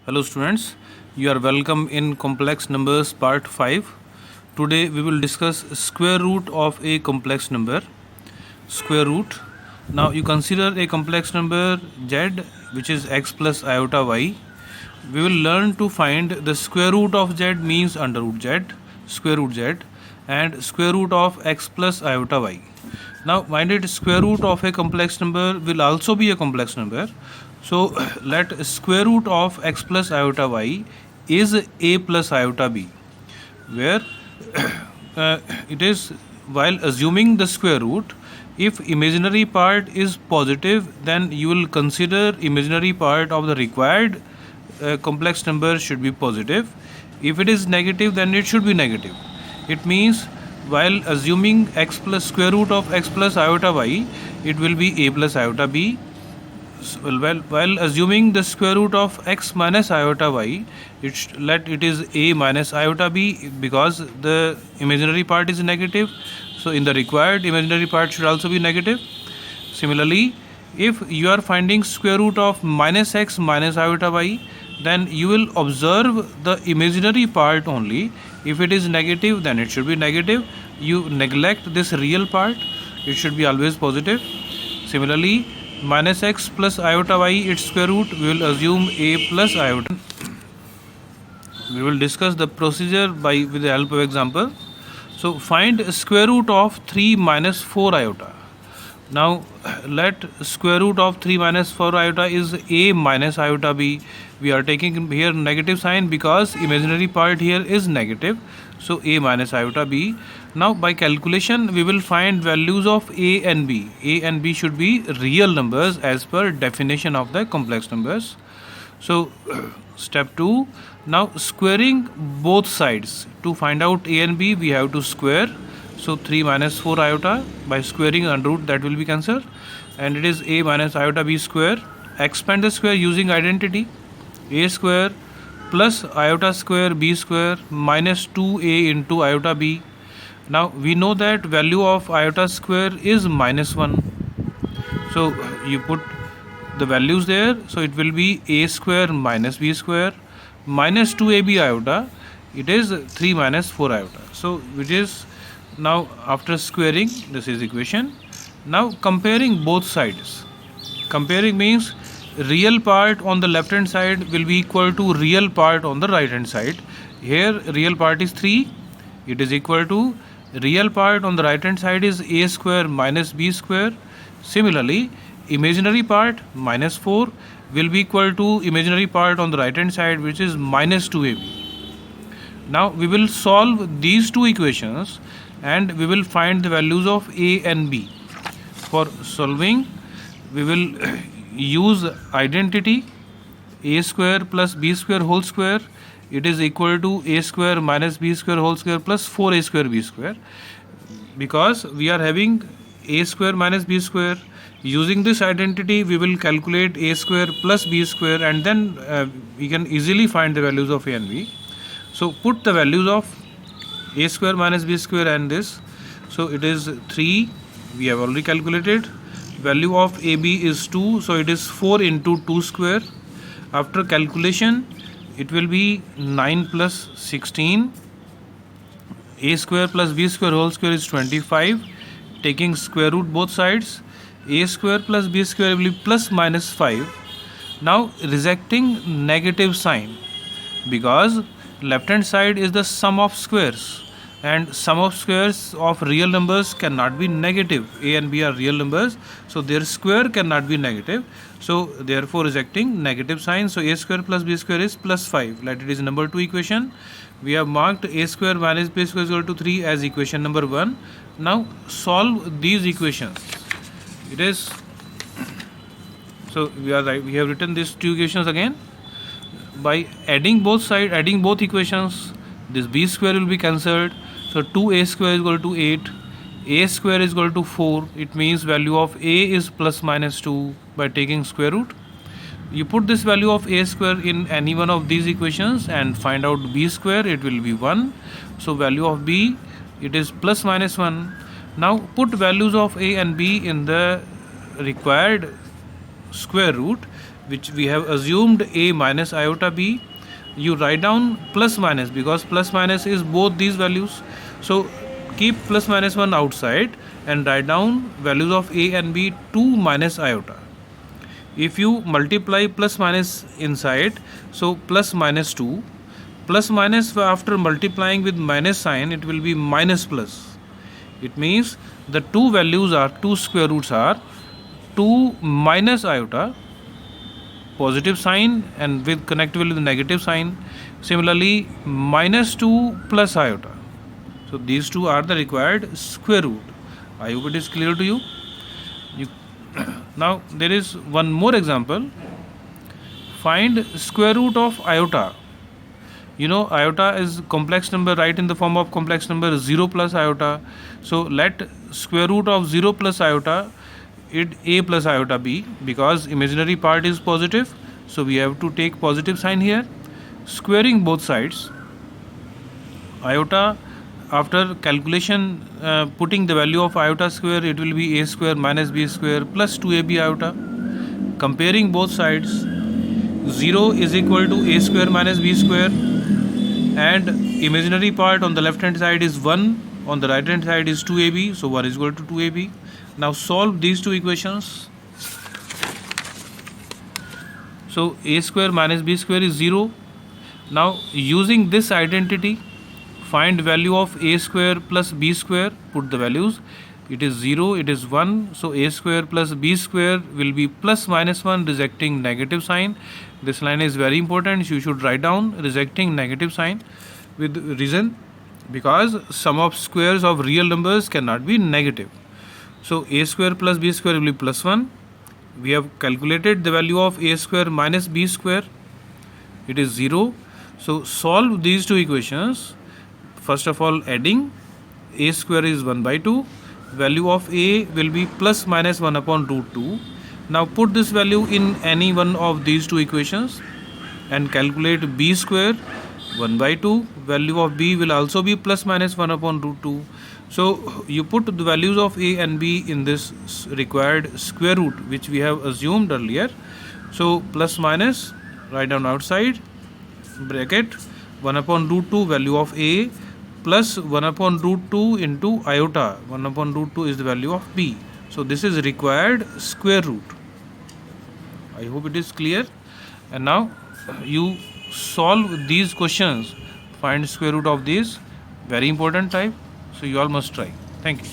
Hello students, you are welcome in complex numbers part 5. Today we will discuss square root of a complex number. Square root. Now you consider a complex number z, which is x plus iota y. We will learn to find the square root of z means under root z, square root z, and square root of x plus iota y. Now mind it, square root of a complex number will also be a complex number. So let square root of x plus iota y is a plus iota b, where it is, while assuming the square root, if imaginary part is positive, then you will consider imaginary part of the required complex number should be positive. If it is negative, then it should be negative. It means while assuming x plus square root of x plus iota y, it will be a plus iota b. While assuming the square root of x minus iota y, let it is a minus iota b, because the imaginary part is negative. So in the required, imaginary part should also be negative. Similarly, if you are finding square root of minus x minus iota y, then you will observe the imaginary part only. If it is negative, then it should be negative. You neglect this real part, it should be always positive. Similarly, minus x plus iota y, its square root, we will assume a plus iota. We will discuss the procedure with the help of example. So find square root of 3 minus 4 iota. Now let square root of 3 minus 4 iota is a minus iota b. We are taking here negative sign because imaginary part here is negative. So a minus iota b. Now by calculation we will find values of a and b. A and b should be real numbers as per definition of the complex numbers. So step 2. Now squaring both sides. To find out a and b, we have to square. So 3 minus 4 iota, by squaring under root, that will be cancelled, and it is a minus iota b square. Expand the square using identity. A square plus iota square b square minus 2a into iota b. Now we know that value of iota square is minus 1. So you put the values there. So it will be a square minus b square minus 2ab iota. It is 3 minus 4 iota. So it is, now after squaring, this is equation. Now comparing both sides. Comparing means real part on the left hand side will be equal to real part on the right hand side. Here real part is 3. It is equal to real part on the right hand side is a square minus b square. Similarly, imaginary part minus 4 will be equal to imaginary part on the right hand side, which is minus 2ab. Now we will solve these two equations and we will find the values of a and b. For solving, we will use identity. A square plus b square whole square, it is equal to a square minus b square whole square plus 4a square b square. Because we are having a square minus b square, using this identity we will calculate a square plus b square, and then we can easily find the values of a and b. So put the values of a square minus b square and this. So it is 3, we have already calculated. Value of ab is 2, so it is 4 into 2 square. After calculation, it will be 9 plus 16. A square plus b square whole square is 25. Taking square root both sides, a square plus b square will be plus minus 5. Now rejecting negative sign, because left hand side is the sum of squares, and sum of squares of real numbers cannot be negative. A and b are real numbers, so their square cannot be negative. So therefore rejecting negative sign. So a square plus b square is plus 5. Let it is number 2 equation. We have marked a square minus b square is equal to 3 as equation number 1. Now solve these equations. It is, so we have written these two equations again. By adding both equations, this b square will be cancelled. So 2a square is equal to 8, a square is equal to 4. It means value of a is plus minus 2 by taking square root. You put this value of a square in any one of these equations and find out b square, it will be 1. So value of b, it is plus minus 1. Now put values of a and b in the required square root. which we have assumed a minus iota b, you write down plus minus because plus minus is both these values. So keep plus minus 1 outside and write down values of a and b 2 minus iota. If you multiply plus minus inside, so plus minus 2, plus minus after multiplying with minus sign, it will be minus plus. It means the two values are, two square roots are 2 minus iota, positive sign, and with connected with negative sign. Similarly, minus 2 plus iota. So these two are the required square root. I hope it is clear to you. Now there is one more example. Find square root of iota. You know, iota is complex number, right, in the form of complex number 0 plus iota. So let square root of 0 plus iota it a plus iota b, because imaginary part is positive, so we have to take positive sign here. Squaring both sides, iota, after calculation, putting the value of iota square, it will be a square minus b square plus 2ab iota. Comparing both sides, 0 is equal to a square minus b square, and imaginary part on the left hand side is 1, on the right hand side is 2ab, so 1 is equal to 2ab. Now solve these two equations. So a square minus b square is 0. Now using this identity, find value of a square plus b square, put the values. It is 0, it is 1, so a square plus b square will be plus minus 1, rejecting negative sign. This line is very important, you should write down rejecting negative sign with reason, because sum of squares of real numbers cannot be negative. So a square plus b square will be plus 1. We have calculated the value of a square minus b square. It is 0. So solve these two equations. First of all, adding a square is 1 by 2. Value of a will be plus minus 1 upon root 2. Now put this value in any one of these two equations and calculate b square 1 by 2. Value of b will also be plus minus 1 upon root 2. So you put the values of a and b in this required square root which we have assumed earlier. So plus minus, write down outside bracket 1 upon root 2 value of a plus 1 upon root 2 into iota. 1 upon root 2 is the value of b. So this is required square root. I hope it is clear. And now you solve these questions. Find square root of these. Very important type. So you all must try. Thank you.